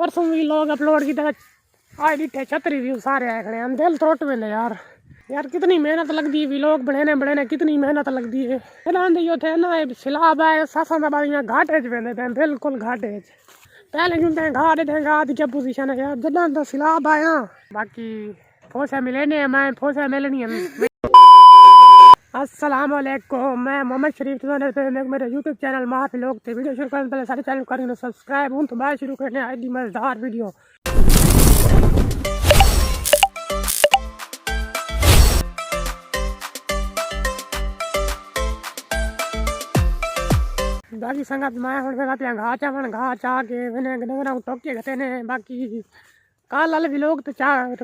परसों भी लोग अपलोड की तरह आज दिखे 36 व्यू सारे आए खड़े हैं। दिल त्रुट में यार यार कितनी मेहनत लगती है व्लॉग बढ़ने कितनी मेहनत लगती है। जो थे ना सिलाब आए सासा यहाँ घाटे च थे बिल्कुल घाटे पहले क्यों थे घाटे थे घाट क्या पोजीशन है यार जदा तो सिलाब आया बाकी फोसा मिले ने मैं फोसा मिलनी है। अस्सलाम वालेकुम मैं मोहम्मद शरीफ मेरे यूट्यूब चैनल माफी लोग थे वीडियो शुरू करने पहले सारे चैनल करेंगे सब्सक्राइब हूँ तो बात शुरू करने आई मजेदार वीडियो। बाकी संगत मैं हूँ घा चावन घा चाह के मैंने डंगर टोके गते ने बाकी कल वाले भी लोग तो चाह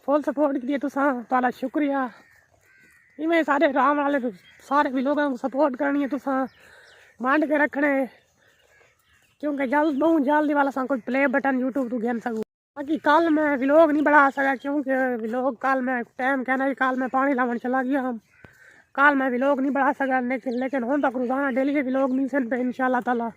फुल सपोर्ट किए तुसा शुक्रिया इवें सारे राम वाले सारे भी लोगों को सपोर्ट करनी है तुसा मांड के रखने क्योंकि जल्द बहुत जल्दी वाला सा कोई प्ले बटन यूट्यूब तो गिन सकूँ। बाकी कल मैं व्लॉग नहीं बढ़ा सका क्योंकि व्लॉग कल मैं टाइम कहना कि कल मैं पानी लावन चला गया हम कल मैं व्लॉग नहीं बढ़ा सका लेकिन हम तक रोजाना डेली के व्लॉग नहीं सन पे इंशाल्लाह ताला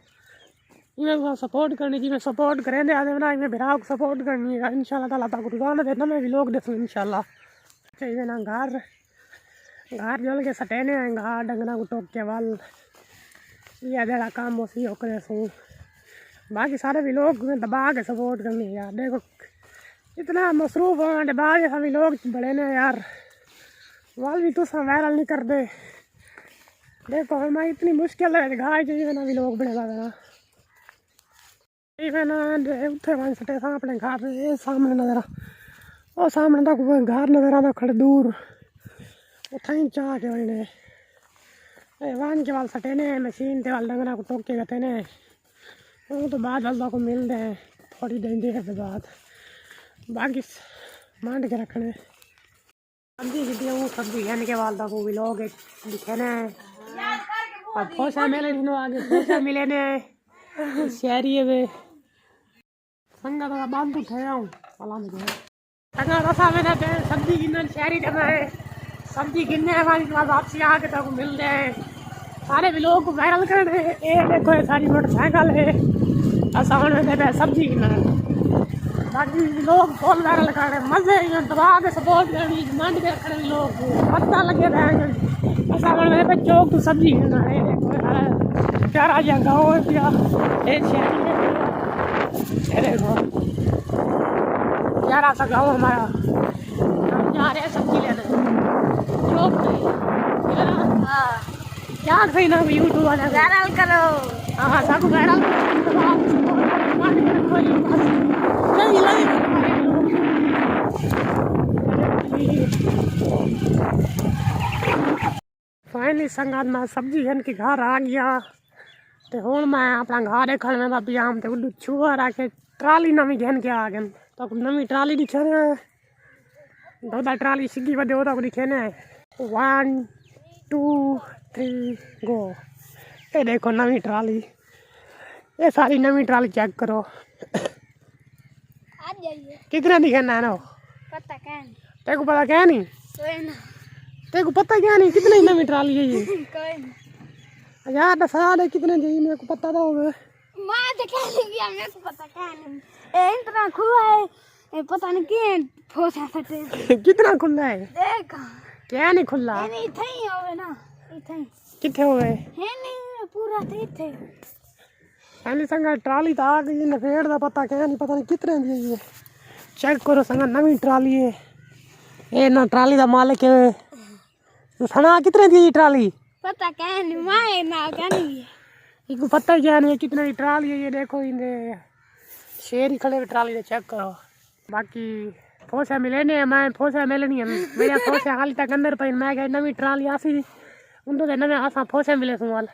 इवें सपोर्ट करनी जिमें सपोर्ट करें दे आदे ना इवें बिरा को सपोर्ट करनी है इंशाल्लाह ताला तक रोजाना देना मैं व्लॉग देखूँ इंशाल्लाह। चाहिए ना घर जल के सटेने आएंगे डंगना को टोक के वाल ये जरा काम उसी ओकरे सो बाकी सारे भी लोग दबा के सपोर्ट करनी है यार। देखो इतना मसरूफ हो दबा के सभी लोग बड़े ने यार वाल भी तो वायरल नहीं कर दे। देखो मैं इतनी मुश्किल है घाय चाहिए ना भी लोग बड़े लगा ना उठे वन सटे अपने घर सामने नजर वो सामने तक घर नजर आता खड़े दूर उठाई चाह के वही वान के वाल सटे ने मशीन के वाल डंगना को टोक के गते ने वो तो बाद वाल को मिलते हैं थोड़ी देंगे के बाद बाकी मांड के रखने सब्जी की वो सब्जी यानी के वाल को भी लोग दिखे ने और फोसा मिले नहीं आगे फोसा मिले ने शहरी है वे संगा तो बांध उठाया हूँ वाला मुझे संगा रसा मैंने सब्जी गिनने शहरी करना है सब्जी गिनने वाली के बाद वापसी आके तक मिलते हैं सारे भी लोग को वायरल कर रहे हैं। ये देखो ये सारी मोटरसाइकिल है आसान में देते सब्जी गिनना बाकी लोग फुल वायरल कर रहे मजे दबा के सपोर्ट करनी मंड के रखने लोग पता लगे रहेंगे आसान में पे चौक तो सब्जी गिनना है। देखो प्यारा जा गाँव है प्यार देखो प्यारा सा गाँव हमारा हम जा रहे हैं सब्जी लेने क्या सही ना यूट्यूब वाला वायरल करो हाँ सब वायरल फाइनली संगात मैं सब्जी घन के घर आ गया तो हूँ मैं अपना घर देखने में बाबी आम तो उड्डू छुआ रखे ट्राली नवी घन के आ गए तो नवी ट्राली दिखे दो ट्राली सिग्गी बदे हो दिखे ने 1 2 3 गो ये देखो नवी ट्राली ये सारी नवी ट्राली चेक करो कितने दिखे ना पता क्या नहीं तेरे को पता क्या नहीं तेरे को पता क्या नहीं कितने नवी ट्राली है ये यार दसा दे कितने चाहिए मेरे को पता तो होगा मेरे को पता क्या नहीं इतना खुला है पता नहीं क्या फोसा सटे कितना खुला है देख क्या नहीं खुला नहीं थे होवे ना इथे किथे होवे है नहीं पूरा थे थे पहले संगा ट्राली तो आ गई न फेड़ दा पता क्या नहीं पता नहीं कितने दी है चेक करो संगा नवी ट्राली है ये ना ट्राली दा मालिक है तो सना कितने दी ट्राली पता क्या नहीं मैं ना क्या नहीं है इनको पता क्या नहीं कितने की ट्राली है ये देखो इन शेर ही खड़े ट्राली दे चेक करो बाकी फोसा मिले ने मैं फोसा मिलनी है मेरा फोसा हाल तक अंदर पे मैं गई नवी ट्राली आसी उन तो नवे आसा फोसा मिले सुवाल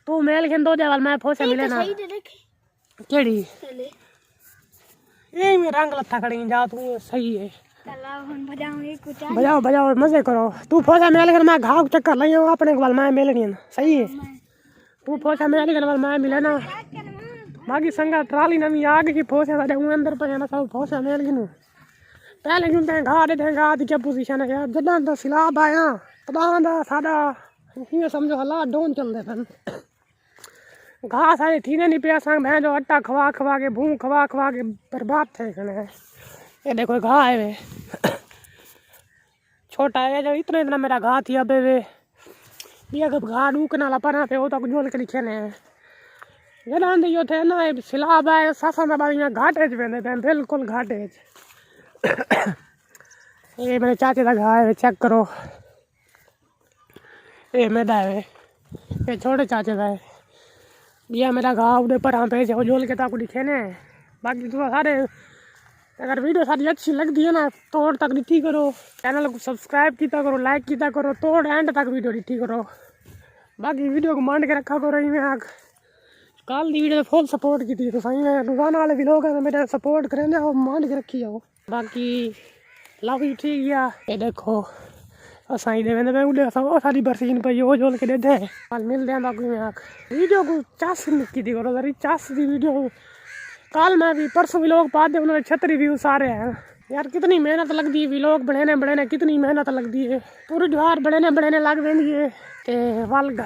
तू मेल के दो देवाल मैं फोसा मिले ना केड़ी ये में रंग लत्था खड़ी जा तू सही है बजाओ मजे करो तू फोसा मेल कर मैं घाव चक्कर लई अपने को मैं मिलनी है सही है तू फोसा मेल कर मैं मिले ना बाकी संगा ट्राली नवी आ गई फोसा वाले अंदर पे ना सब फोसा मेल गिनू पहले क्यों थे घा क्या पोजीशन है यार जदा तो सिलाब आया तदा साडा समझो हालात डाउन चलते थे घास सारे ठीने नहीं पिया संग भैं जो आटा खवा खवा के भूख खवा खवा के बर्बाद थे खने। ये देखो घा है वे छोटा है जो इतना इतना मेरा घा थी अबे वे ये कब घा डूकना ला पना पे वो तो जोल के लिखे ने जनान यो थे ना सिलाब है सासा ना बारी घाटे च वेंदे पे बिल्कुल घाटे च। ये मेरे चाचे का घा है चेक करो। ये मेरा है ये छोटे चाचे का है ये मेरा घा उधर पर हाँ पे जो जोल के ताकू दिखे ने। बाकी तो सारे अगर वीडियो सारी अच्छी लगती है ना तोड़ तक दिखी करो चैनल को सब्सक्राइब किया करो लाइक किया करो तोड़ एंड तक वीडियो दिखी करो। बाकी वीडियो को मान के रखा करो मैं आग कल की वीडियो फुल सपोर्ट की थी तो सही में रोजाना वाले भी लोग मेरे सपोर्ट करें ना मान के रखी जाओ। बाकी लव यू ठीक है। ये देखो असाई दे वेंदे उड़े सब सारी बरसीन पे यो जोल के दे दे कल मिलते हैं बाकी में आग वीडियो को चास की थी करो जरी चास दी वीडियो कल मैं भी परसों भी लोग पाते उन्होंने 36 व्यूज सारे हैं यार कितनी मेहनत लगती है व्लॉग बढ़ने कितनी मेहनत लगती है पूरी ज्वार बढ़ने लग रही है ते वल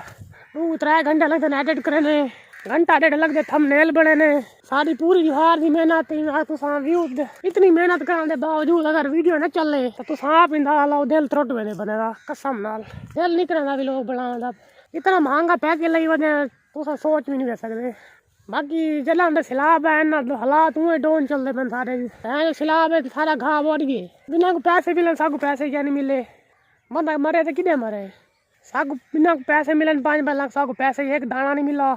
2-3 घंटे लगते हैं एडिट करने घंटा डेढ़ लगते थंबनेल बने सारी पूरी ज्वार की मेहनत व्यूज इतनी मेहनत करने के बावजूद अगर वीडियो न चले तो तुम आप इंदा लो दिल त्रुट वे बनेगा कसम नाल दिल नहीं करना व्लॉग बनाने इतना महंगा पैकेज लगी वजह तुम सोच भी नहीं कर सकते। बाकी जला सिलाब है ना हालात उए डोन चलते पे सारे सिलाब है सारा घा बढ़ गए बिना को पैसे मिले सागू पैसे क्या नहीं मिले बंदा मरे तो किधे मरे सागू बिना को पैसे मिले 5 लाख सागू पैसे एक दाना नहीं मिला।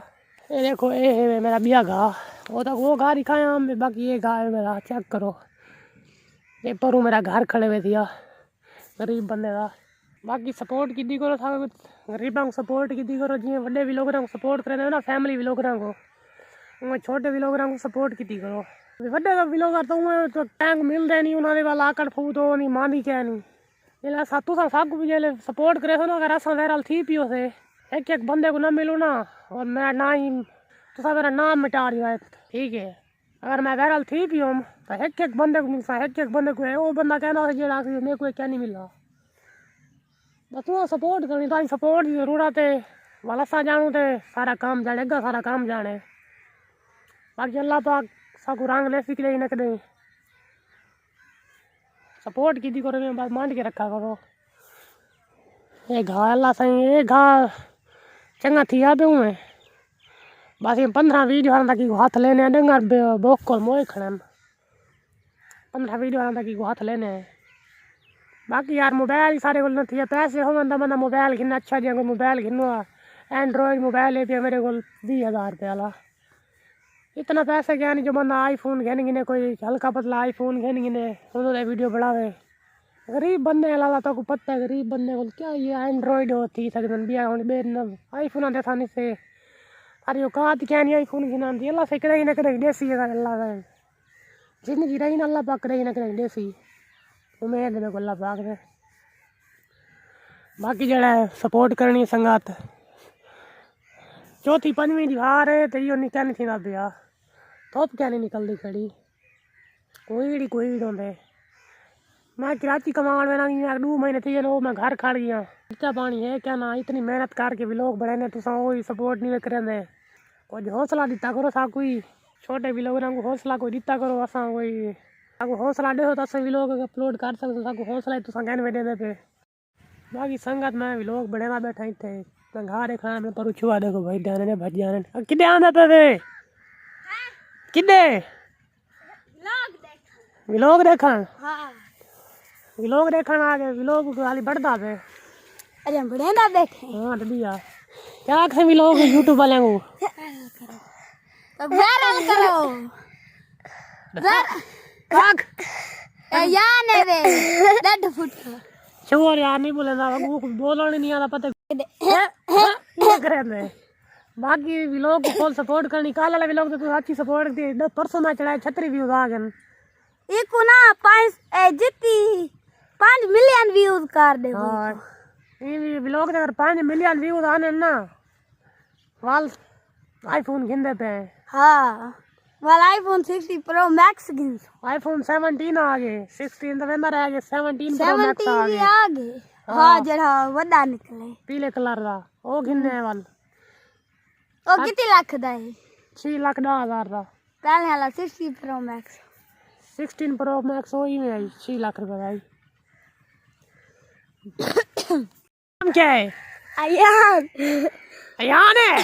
ये देखो ये है मेरा बिया घा वो तक वो घा दिखाया हम बाकी ये घा है मेरा चेक करो। ये परू मेरा घर खड़े हुए दिया गरीब बंदे का। बाकी सपोर्ट की करो गरीबों को सपोर्ट की करो जिम्मे बड़े भी लोगों को सपोर्ट करें ना फैमिली भी लोगों को उन्हें छोटे व्लॉगरों को सपोर्ट की करो बड़े व्लॉगर तो उन्हें तो टैंक मिलते नहीं उन्होंने वाला आकड़ फूट हो नहीं मानी क्या नहीं इला सातू सा सब भी जेले सपोर्ट करे हो ना अगर असा वायरल थी पियो से एक बंदे को ना मिलूँ ना और मैं ना ही तो मेरा नाम मिटा रही है ठीक है अगर मैं वायरल थी पियो तो एक बंदे को मिलता एक बंदे को है वो बंदा कहना जेड़ा मेरे को क्या नहीं मिला बस तू सपोर्ट करनी तारी सपोर्ट की जरूरत है वाला सा जानू तो सारा काम जानेगा सारा काम जाने। बाकी अल्लाह पाक साकू रंग ले सीख नहीं नक नहीं सपोर्ट की करो मैं बात मान के रखा करो। ये घा अल्लाह सही ये घा चंगा थी आ पे बस ये 15-20 जार तक हाथ लेने डंगर बोकल मोए खड़े 15-20 जार तक हाथ लेने। बाकी यार मोबाइल सारे को नहीं थी पैसे हो बंदा मोबाइल घिना अच्छा जी मोबाइल घिनो एंड्रॉयड मोबाइल है पे मेरे को 20,000 रुपये वाला इतना पैसा क्या नहीं जो बंदा आईफोन घेन गिने कोई हल्का पतला आईफोन घेन गिने उन्होंने वीडियो बढ़ावे गरीब बंदे लाला तो को पता है गरीब बंदे को क्या ये एंड्रॉयड होती सकते बिया आईफोन आते आसानी से अरे औकात क्या नहीं आईफोन घिना अल्लाह से करेगी ना करेगी देसी अल्लाह का जिंदगी रही ना अल्लाह पाक करेगी ना करेगी देसी उम्मीद है अल्लाह पाक ने। बाकी जड़ा सपोर्ट करनी संगत 4वीं-5वीं दीवार है तो यो निका नहीं थी ब्याह थोप क्या नहीं निकलती खड़ी कोई होंगे मैं कराची कमान में ना 2 महीने थी वो मैं घर खड़ गया खर्चा पानी है क्या ना इतनी मेहनत करके भी लोग बड़े ने तुम वही सपोर्ट नहीं करेंगे कुछ हौसला दिता करो सा कोई छोटे भी लोगों को हौसला कोई दिता करो असा कोई हौसला दे तो अस भी लोग अपलोड कर सकते हौसला तुम कहने दे पे। बाकी संगत मैं भी लोग बड़े ना बैठा थे मैं घर देखा मैं पर छुआ देखो भाई जाने ने भज जाने किदे आंदा पे वे किदे व्लॉग देखन हां व्लॉग देखन आ गए व्लॉग खाली बढ़दा पे अरे बड़े ना देखे हां ददिया क्या खे व्लॉग YouTube वाले को तो वायरल करो काक यार ने रे डेढ़ फुट छोर यार नहीं बोलेगा वो बोलना नहीं आता पता क्या करे। बाकी व्लॉग को फुल सपोर्ट करनी काल वाला व्लॉग तो अच्छी सपोर्ट दी परसों मैं चढ़ाए 36 व्यूज आ गए एक ना 5 मिलियन व्यूज कर दे। हां ये व्लॉग अगर 5 मिलियन व्यूज आने ना वाल आईफोन गिनदे पे हां वाल आईफोन 60 प्रो मैक्स गिन आईफोन 17 आ गए 16 तो वेंदा रह गए 17 प्रो मैक्स आ गए हां जरा वड्डा निकले पीले कलर का ओ गिनने वाल ਉਹ ਕਿਤੇ ਲੱਖ ਦਾ ਹੈ 6,10,000 ਦਾ ਪਹਿਲੇ ਵਾਲਾ 60 Pro Max 16 Pro Max वही में आई 6 लाख रुपए का आई नाम क्या है अयान अयान है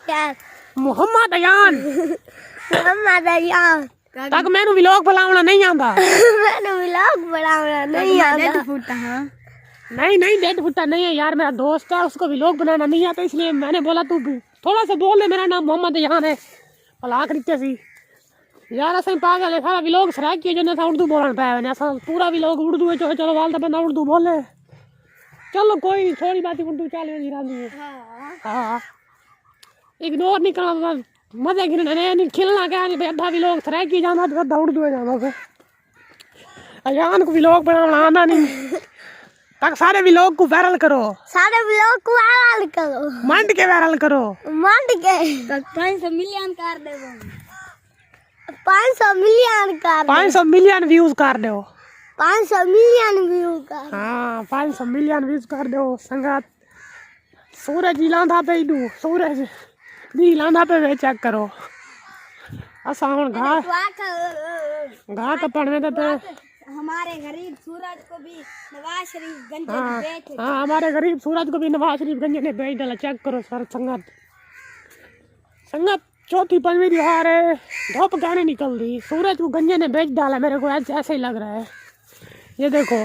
यार मोहम्मद अयान मोहम्मद अयान तक मैंने व्लॉग बनाना नहीं आता मैंने व्लॉग बनाना नहीं आता फुटा हां नहीं डेढ़ फुटा नहीं है यार मेरा दोस्त है उसको व्लॉग बनाना नहीं आता इसलिए मैंने बोला तू भी थोड़ा सा बोल ले मेरा नाम मोहम्मद अयान है भला करिते सी यार असें पागल है सारा व्लॉग सराक किया जो था उर्दू बोलना पाया ने असा पूरा व्लॉग उर्दू में चलो वालदा बंदा उर्दू बोले चलो कोई नहीं थोड़ी बात उर्दू चल रही है हां इग्नोर नहीं करना मजे गिरने नहीं खिलना क्या नहीं अद्धा व्लॉग सराक की जाना तो अद्धा उर्दू में जाना फिर अयान को व्लॉग बनाना आना नहीं तक सारे व्लॉग को वायरल करो सारे व्लॉग को वायरल करो मंड के वायरल करो मंड के 500 मिलियन कर देबो 500 मिलियन कर 500 मिलियन व्यूज कर दो 500 मिलियन व्यू कर हाँ 500 मिलियन व्यूज कर दो संगत सूरज ही लांदा पे इडू सूरज भी लांदा पे वे चेक करो असा हुन घा कपड़ने तो हमारे गरीब सूरज को भी नवाज शरीफ गंज ने बेच हाँ हमारे गरीब सूरज को भी नवाज शरीफ गंज ने बेच डाला चेक करो सर संगत संगत चौथी पंजवीं त्योहार है धूप कहने निकल दी सूरज को गंजे ने बेच डाला मेरे को ऐसे ही लग रहा है ये देखो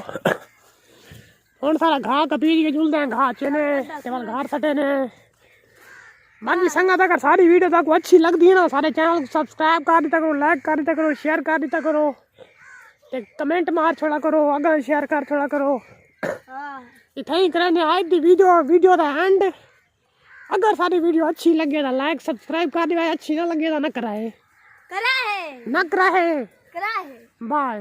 हूँ सारा घा कपीज के झूलते हैं घा चने केवल घर सटे ने बाकी संगत अगर सारी वीडियो तक अच्छी लगती है ना सारे चैनल को सब्सक्राइब कर देता करो लाइक कर देता करो शेयर कर देता करो ते कमेंट मार छोड़ा करो अगर शेयर कर छोड़ा करो इतना ही करने आज दी वीडियो का एंड अगर सारी वीडियो अच्छी लगे तो लाइक सब्सक्राइब कर दिया अच्छी ना लगे तो न कराए करा है बाय।